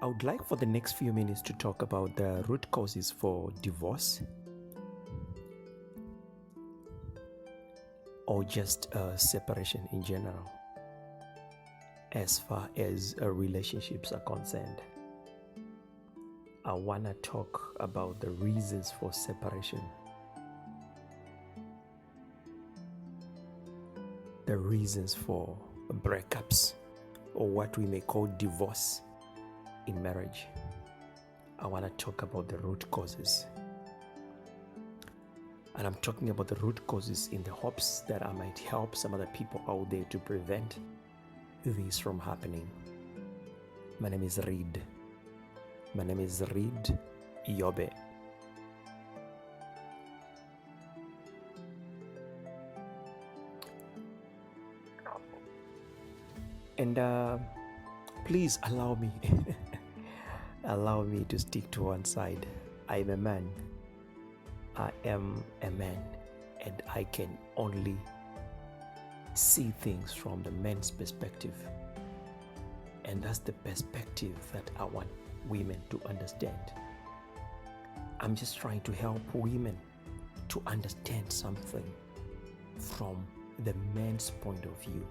I would like for the next few minutes to talk about the root causes for divorce or just separation in general, as far as relationships are concerned. I want to talk about the reasons for separation, the reasons for breakups, or what we may call divorce in marriage. I want to talk about the root causes. And I'm talking about the root causes in the hopes that I might help some other people out there to prevent this from happening. My name is Reed. My name is Reed Yobe. And please allow me allow me to stick to one side. I'm a man. I am a man, and I can only see things from the man's perspective. And that's the perspective that I want women to understand. I'm just trying to help women to understand something from the man's point of view.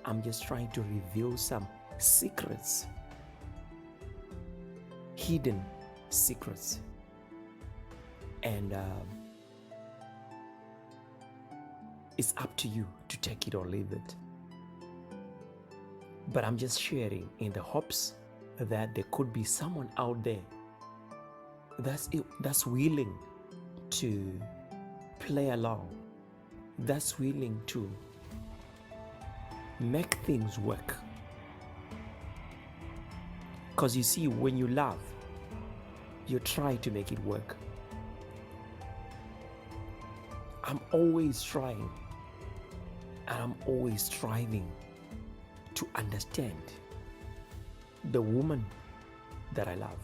I'm just trying to reveal some secrets, hidden secrets. And it's up to you to take it or leave it. But I'm just sharing in the hopes that there could be someone out there that's willing to play along, that's willing to make things work. Because you see, when you love, you try to make it work. I'm always trying, and I'm always striving to understand the woman that I love.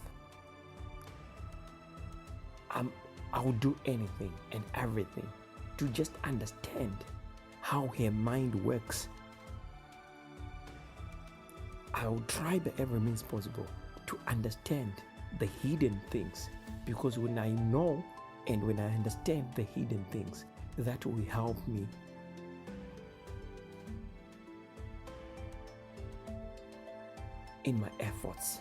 I'll do anything and everything to just understand how her mind works. I'll try by every means possible to understand the hidden things, because when I know and when I understand the hidden things, that will help me in my efforts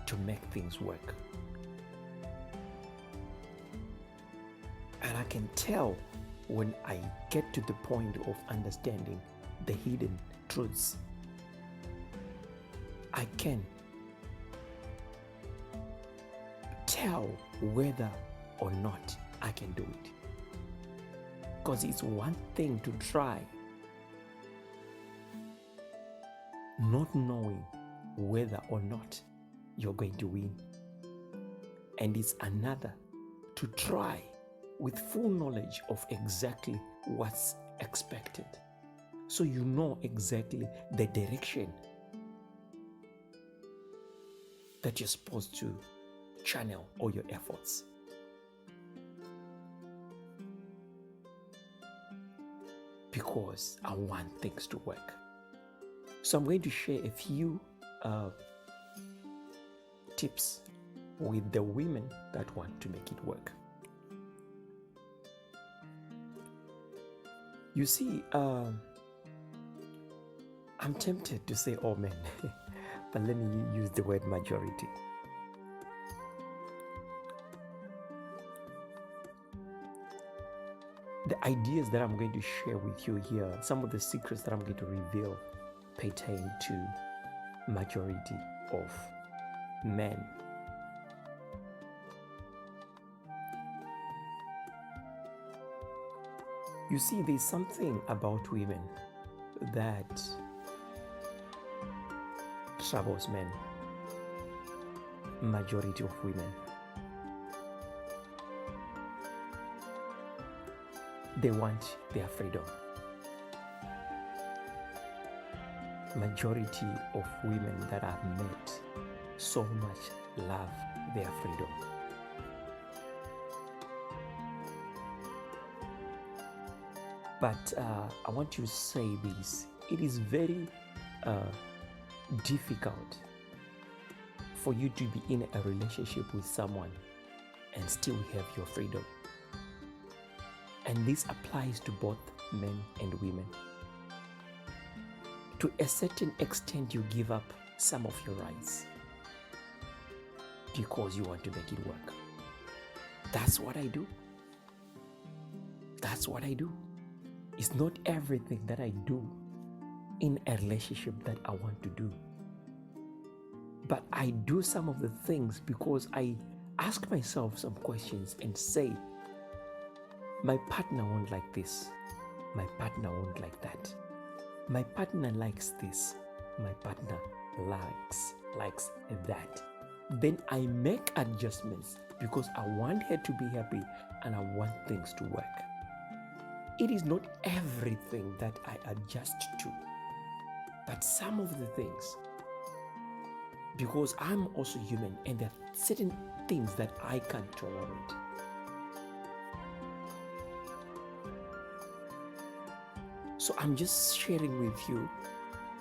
to make things work. And I can tell when I get to the point of understanding the hidden truths. I can tell whether or not I can do it. Because it's one thing to try, not knowing whether or not you're going to win. And it's another to try with full knowledge of exactly what's expected. So you know exactly the direction that you're supposed to channel all your efforts. Because I want things to work. So I'm going to share a few tips with the women that want to make it work. You see, I'm tempted to say all men, but let me use the word majority. The ideas that I'm going to share with you here, some of the secrets that I'm going to reveal, pertain to majority of men. You see, there's something about women that troubles men, majority of women. They want their freedom. Majority of women that I've met so much love their freedom. But I want to say this. It is very difficult for you to be in a relationship with someone and still have your freedom. And this applies to both men and women. To a certain extent, you give up some of your rights because you want to make it work. That's what I do. That's what I do. It's not everything that I do in a relationship that I want to do. But I do some of the things because I ask myself some questions and say, my partner won't like this. My partner won't like that. My partner likes this. My partner likes that. Then I make adjustments because I want her to be happy and I want things to work. It is not everything that I adjust to, but some of the things, because I'm also human and there are certain things that I can't tolerate. So I'm just sharing with you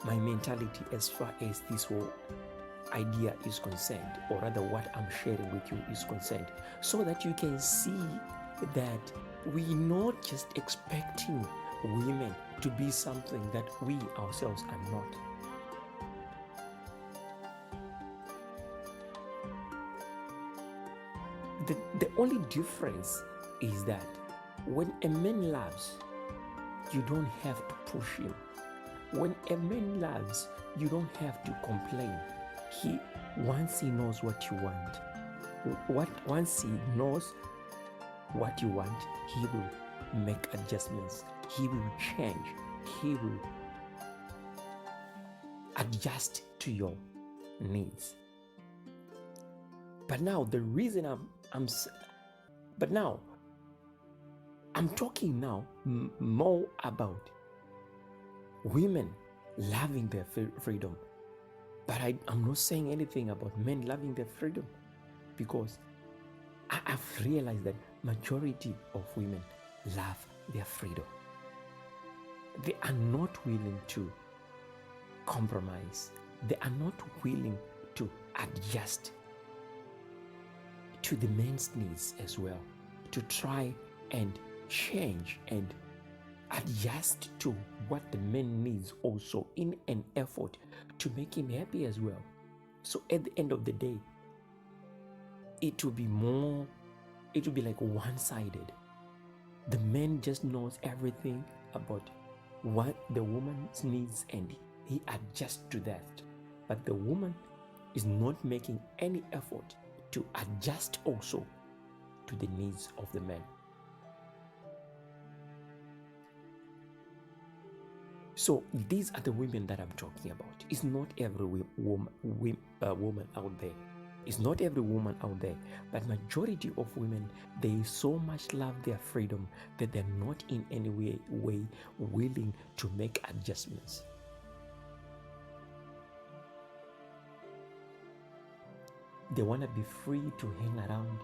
my mentality as far as this whole idea is concerned, or rather what I'm sharing with you is concerned, so that you can see that we're not just expecting women to be something that we ourselves are not. The only difference is that when a man loves, you don't have to push him. When a man loves, you don't have to complain. Once he knows what you want, once he knows what you want, he will make adjustments. He will change. He will adjust to your needs. But now the reason I'm talking now more about women loving their freedom. But I'm not saying anything about men loving their freedom, because I've realized that majority of women love their freedom. They are not willing to compromise. They are not willing to adjust to the man's needs as well, to try and change and adjust to what the man needs also, in an effort to make him happy as well. So at the end of the day, it will be like one-sided. The man just knows everything about what the woman needs and he adjusts to that. But the woman is not making any effort to adjust also to the needs of the man. So these are the women that I'm talking about. It's not every woman out there. It's not every woman out there, but majority of women, they so much love their freedom that they're not in any way willing to make adjustments. They want to be free to hang around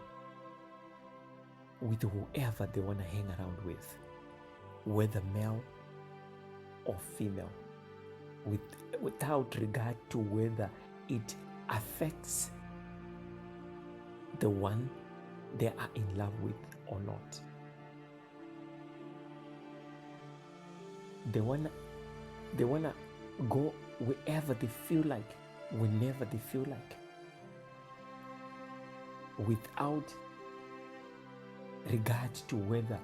with whoever they want to hang around with, whether male or female, without regard to whether it affects the one they are in love with or not. They wanna go wherever they feel like, whenever they feel like, without regard to whether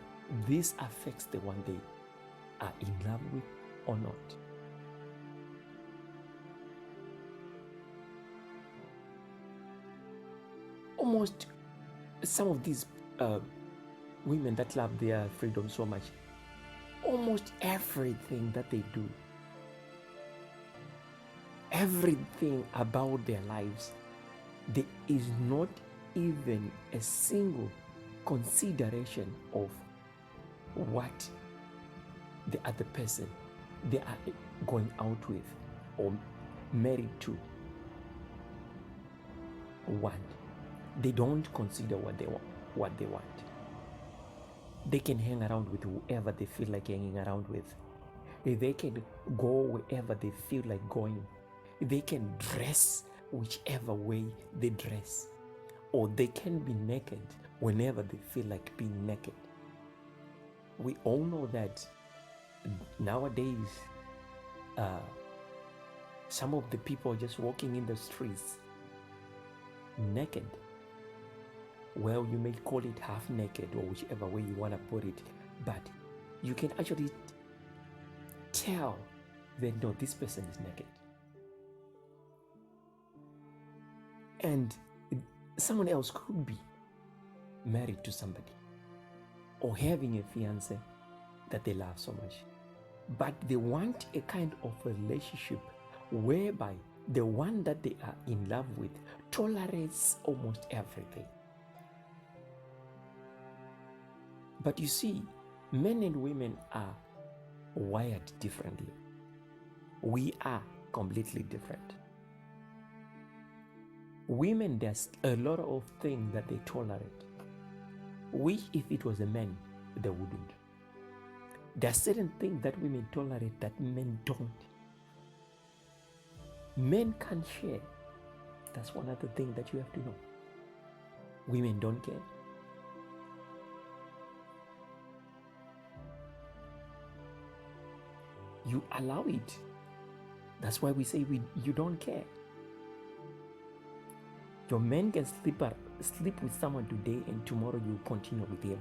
this affects the one they are in love with or not. Almost some of these women that love their freedom so much, almost everything that they do, everything about their lives, there is not even a single consideration of what the other person they are going out with or married to want. They don't consider what they want. They can hang around with whoever they feel like hanging around with. They can go wherever they feel like going. They can dress whichever way they dress, or they can be naked whenever they feel like being naked. We all know that nowadays, some of the people just walking in the streets naked. Well, you may call it half naked or whichever way you want to put it, but you can actually tell that no, this person is naked. And someone else could be married to somebody or having a fiance that they love so much, but they want a kind of relationship whereby the one that they are in love with tolerates almost everything. But you see, men and women are wired differently. We are completely different. Women, there's a lot of things that they tolerate. We, if it was a man, they wouldn't. There are certain things that women tolerate that men don't. Men can't share. That's one other thing that you have to know. Women don't care. You allow it. That's why we say you don't care. Your man can sleep with someone today and tomorrow you continue with him.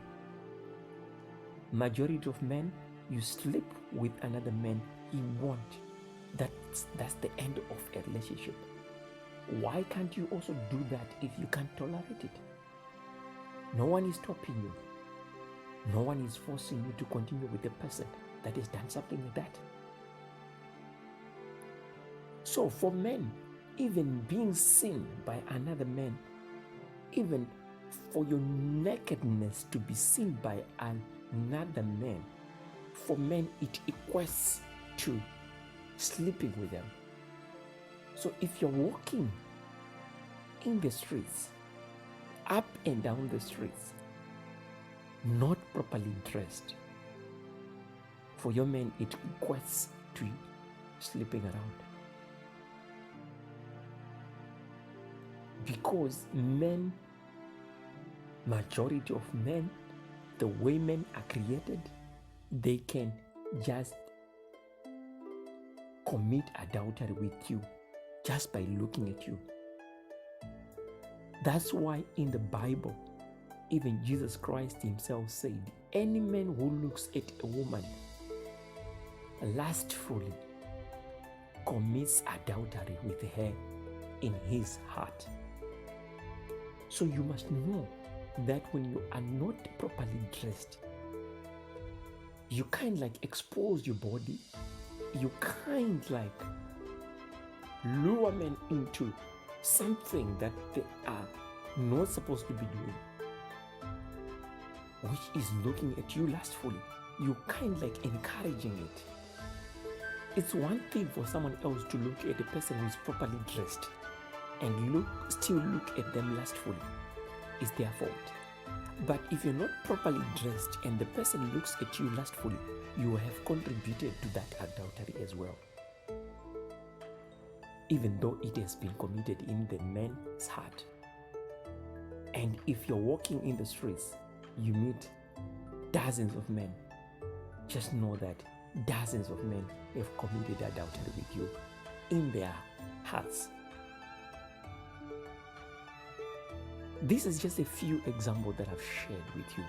Majority of men, you sleep with another man, he won't. That's the end of a relationship. Why can't you also do that if you can't tolerate it? No one is stopping you. No one is forcing you to continue with the person that has done something like that. So for men, even being seen by another man, even for your nakedness to be seen by another man, for men it equates to sleeping with them. So if you're walking in the streets, up and down the streets, not properly dressed, for your men it equates to sleeping around. Because men, majority of men, the way men are created, they can just commit adultery with you just by looking at you. That's why in the Bible, even Jesus Christ himself said, any man who looks at a woman lustfully commits adultery with her in his heart. So you must know that when you are not properly dressed, you kind of like expose your body, you kind of like lure men into something that they are not supposed to be doing, which is looking at you lustfully. You kind of like encouraging it. It's one thing for someone else to look at a person who is properly dressed and still look at them lustfully. It's their fault. But if you're not properly dressed and the person looks at you lustfully, you have contributed to that adultery as well, even though it has been committed in the man's heart. And if you're walking in the streets, you meet dozens of men, just know that dozens of men have committed adultery with you in their hearts. This is just a few examples that I've shared with you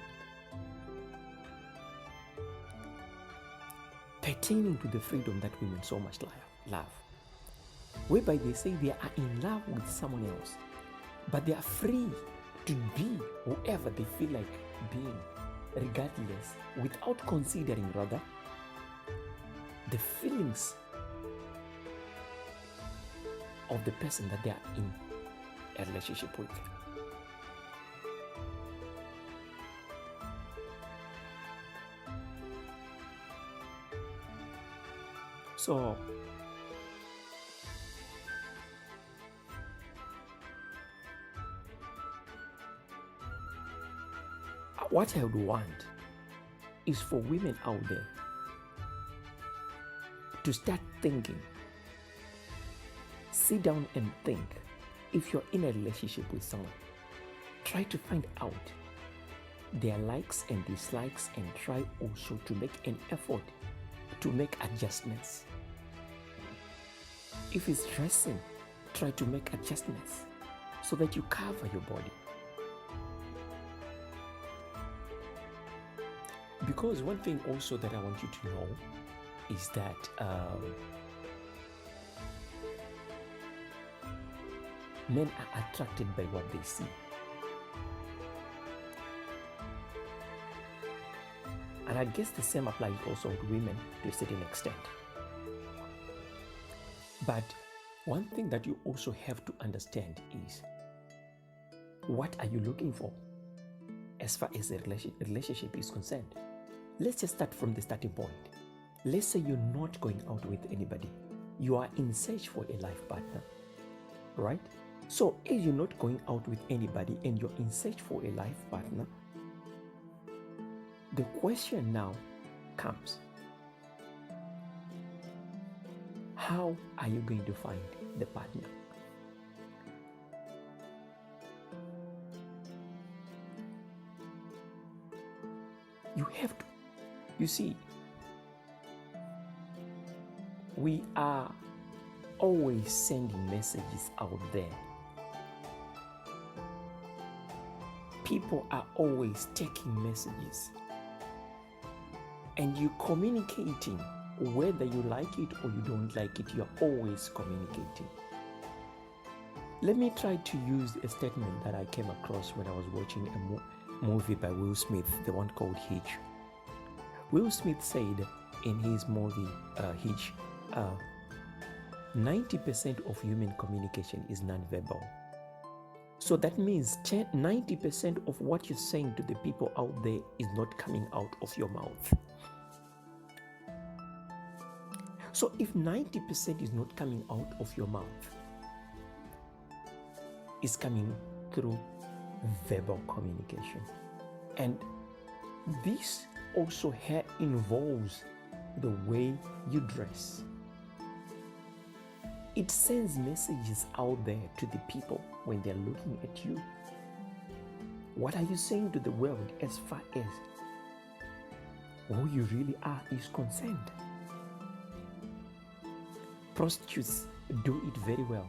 pertaining to the freedom that women so much love, whereby they say they are in love with someone else, but they are free to be whoever they feel like being, regardless, without considering rather the feelings of the person that they are in a relationship with. So what I would want is for women out there to start thinking, sit down and think if you're in a relationship with someone, try to find out their likes and dislikes and try also to make an effort to make adjustments. If it's dressing, try to make adjustments so that you cover your body. Because one thing also that I want you to know is that men are attracted by what they see. And I guess the same applies also to women to a certain extent. But one thing that you also have to understand is, what are you looking for as far as a relationship is concerned? Let's just start from the starting point. Let's say you're not going out with anybody. You are in search for a life partner, right? So if you're not going out with anybody and you're in search for a life partner, the question now comes, how are you going to find the partner? You have to. You see, we are always sending messages out there. People are always taking messages. And you communicating, whether you like it or you don't like it, you're always communicating. Let me try to use a statement that I came across when I was watching a movie by Will Smith, the one called Hitch. Will Smith said in his movie Hitch, 90% of human communication is nonverbal. So that means 90% of what you're saying to the people out there is not coming out of your mouth. So if 90% is not coming out of your mouth, it's coming through verbal communication. And this also involves the way you dress. It sends messages out there to the people when they're looking at you. What are you saying to the world as far as who you really are is concerned? Prostitutes do it very well.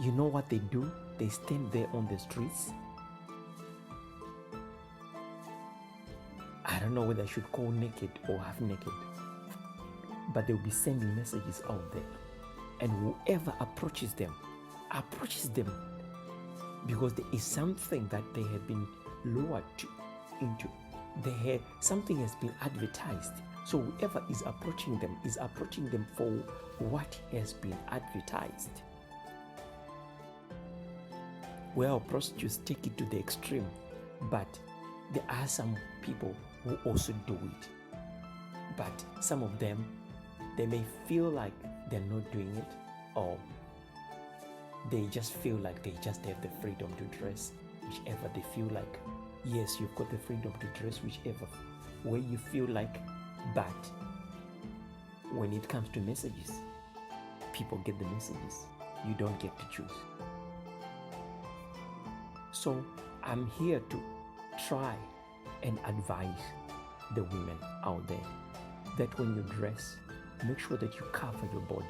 You know what they do? They stand there on the streets. I don't know whether I should call naked or half naked, but they'll be sending messages out there. And whoever approaches them because there is something that they have been lured into. Something has been advertised. So whoever is approaching them for what has been advertised. Well, prostitutes take it to the extreme, but there are some people who also do it. But some of them, they may feel like they're not doing it, or they just feel like they just have the freedom to dress whichever they feel like. Yes, you've got the freedom to dress whichever way you feel like, but when it comes to messages, people get the messages. You don't get to choose. So I'm here to try and advise the women out there that when you dress, make sure that you cover your body.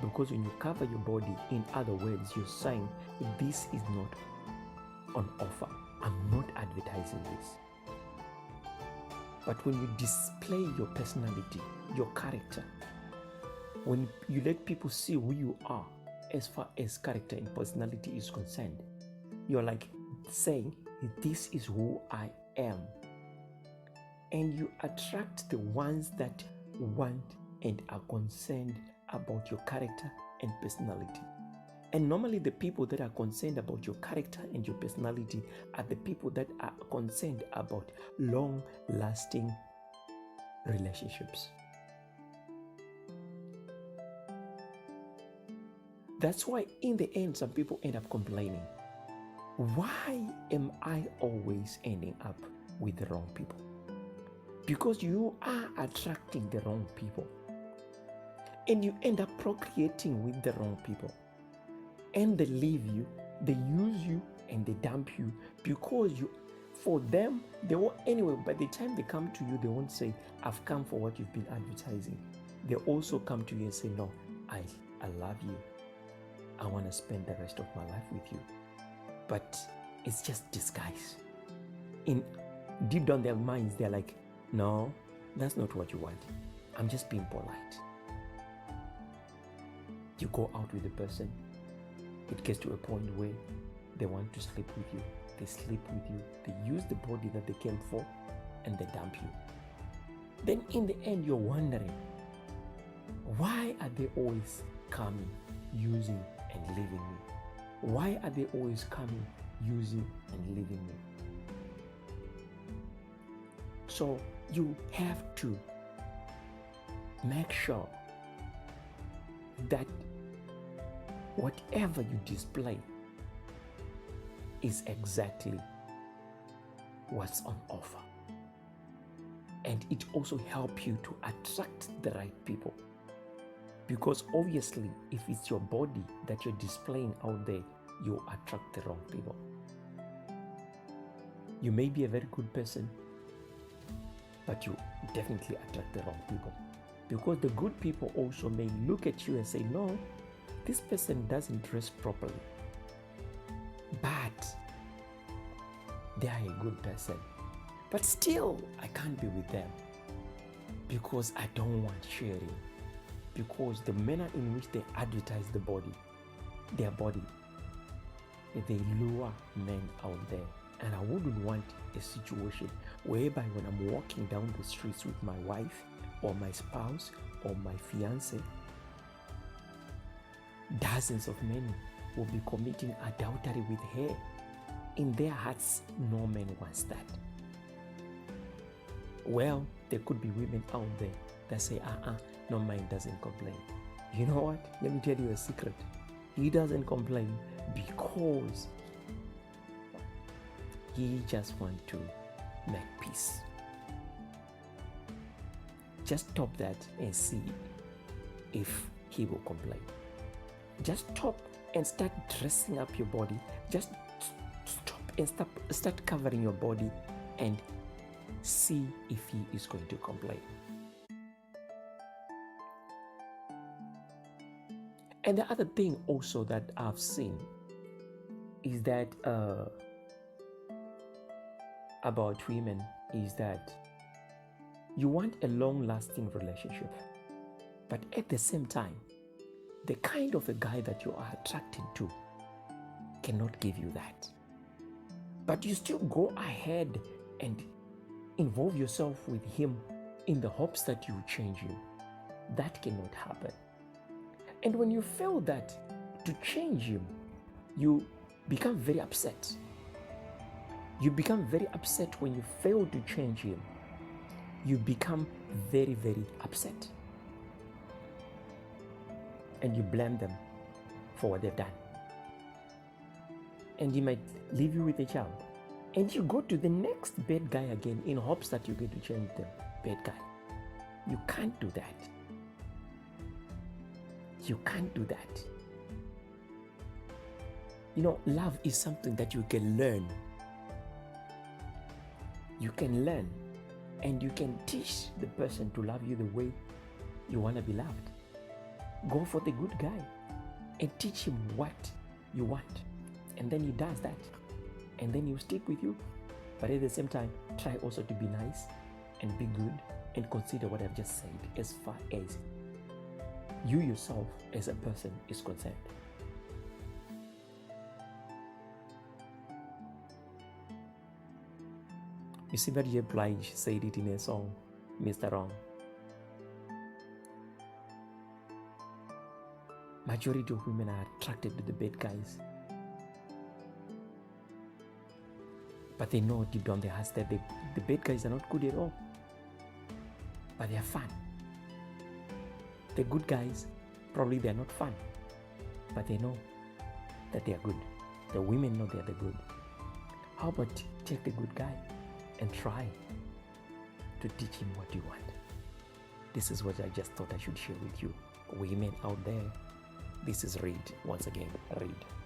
Because when you cover your body, in other words, you're saying this is not on offer. I'm not advertising this. But when you display your personality, your character, when you let people see who you are as far as character and personality is concerned, you're like saying, this is who I am. And you attract the ones that want and are concerned about your character and personality. And normally the people that are concerned about your character and your personality are the people that are concerned about long-lasting relationships. That's why in the end, some people end up complaining. Why am I always ending up with the wrong people? Because you are attracting the wrong people. And you end up procreating with the wrong people. and they leave you, they use you, and they dump you because for them, they won't, anyway, by the time they come to you, they won't say, I've come for what you've been advertising. They also come to you and say, no, I love you. I want to spend the rest of my life with you. But it's just disguise. In deep down their minds, they're like, no, that's not what you want. I'm just being polite. You go out with the person. It gets to a point where they want to sleep with you. They sleep with you. They use the body that they came for, and they dump you. Then in the end, you're wondering, why are they always coming, using, and leaving me? Why are they always coming, using, and leaving me? So you have to make sure that whatever you display is exactly what's on offer. And it also helps you to attract the right people. Because obviously, if it's your body that you're displaying out there, you attract the wrong people. You may be a very good person, but you definitely attract the wrong people. Because the good people also may look at you and say, no, this person doesn't dress properly, but they are a good person. But still, I can't be with them because I don't want sharing. Because the manner in which they advertise their body, they lure men out there. And I wouldn't want a situation whereby when I'm walking down the streets with my wife or my spouse or my fiance, dozens of men will be committing adultery with her. In their hearts, no man wants that. Well, there could be women out there that say, no, mine doesn't complain. You know what? Let me tell you a secret. He doesn't complain because he just wants to make peace. Just stop that and see if he will complain. Just stop and start dressing up your body. Just stop and start covering your body and see if he is going to complain. And the other thing also that I've seen is that about women is that you want a long-lasting relationship, but at the same time, the kind of a guy that you are attracted to cannot give you that. But you still go ahead and involve yourself with him in the hopes that you will change him. That cannot happen. And when you feel that to change him, you become very upset. You become very upset when you fail to change him. You become very, very upset. And you blame them for what they've done. And he might leave you with a child. And you go to the next bad guy again in hopes that you get to change the bad guy. You can't do that. You can't do that. You know, love is something that you can learn. You can learn and you can teach the person to love you the way you want to be loved. Go for the good guy and teach him what you want. And then he does that. And then he'll stick with you. But at the same time, try also to be nice and be good and consider what I've just said as far as you yourself as a person is concerned. You see, Mary Blige said it in a song, Mr. Wrong. Majority of women are attracted to the bad guys. But they know deep down their hearts that the bad guys are not good at all. But they are fun. The good guys, probably they are not fun. But they know that they are good. The women know they are the good. How about take the good guy and try to teach him what you want? This is what I just thought I should share with you. Women out there, This is Read once again. Read.